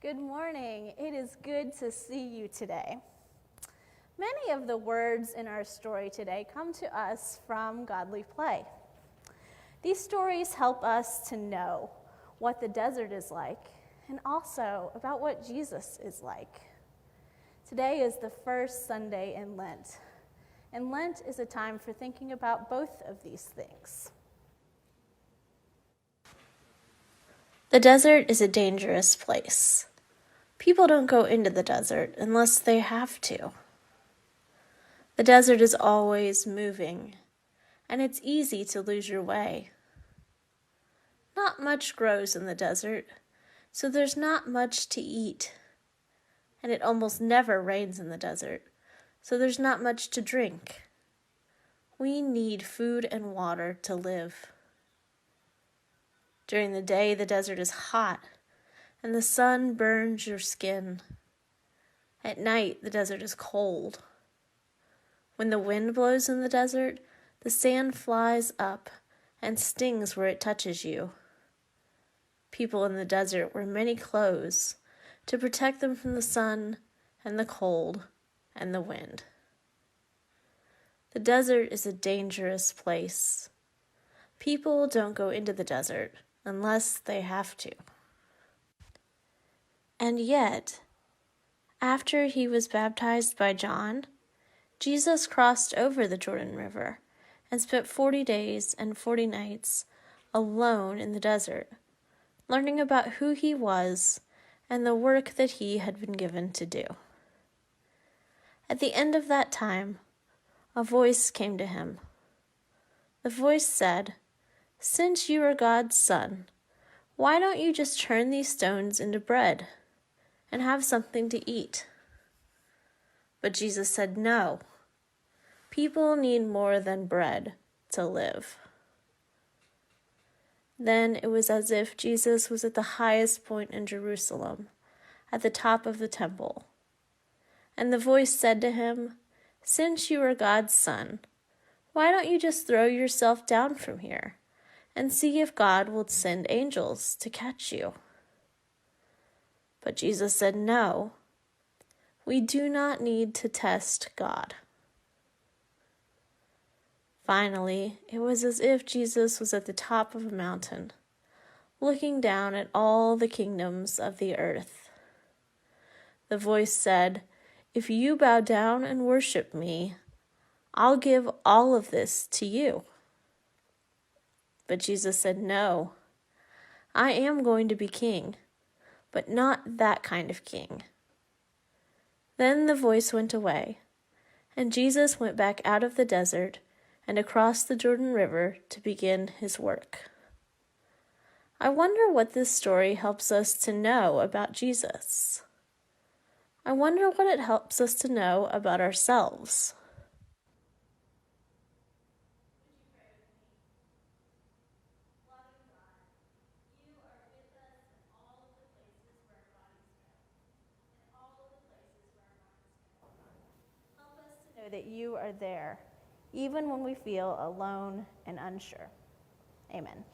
Good morning. It is good to see you today. Many of the words in our story today come to us from godly play. These stories help us to know what the desert is like and also about what Jesus is like. Today is the first Sunday in Lent, and Lent is a time for thinking about both of these things. The desert is a dangerous place. People don't go into the desert unless they have to. The desert is always moving, and it's easy to lose your way. Not much grows in the desert, so there's not much to eat. And it almost never rains in the desert, so there's not much to drink. We need food and water to live. During the day, the desert is hot, and the sun burns your skin. At night, the desert is cold. When the wind blows in the desert, the sand flies up and stings where it touches you. People in the desert wear many clothes to protect them from the sun and the cold and the wind. The desert is a dangerous place. People don't go into the desert unless they have to. And yet, after he was baptized by John, Jesus crossed over the Jordan River and spent 40 days and 40 nights alone in the desert, learning about who he was and the work that he had been given to do. At the end of that time, a voice came to him. The voice said, "Since you are God's son, why don't you just turn these stones into bread and have something to eat?" But Jesus said, "No, people need more than bread to live." Then it was as if Jesus was at the highest point in Jerusalem, at the top of the temple. And the voice said to him, "Since you are God's son, why don't you just throw yourself down from here and see if God will send angels to catch you?" But Jesus said, "No, we do not need to test God." Finally, it was as if Jesus was at the top of a mountain, looking down at all the kingdoms of the earth. The voice said, "If you bow down and worship me, I'll give all of this to you." But Jesus said, "No, I am going to be king, but not that kind of king." Then the voice went away, and Jesus went back out of the desert and across the Jordan River to begin his work. I wonder what this story helps us to know about Jesus. I wonder what it helps us to know about ourselves. Know that you are there, even when we feel alone and unsure. Amen.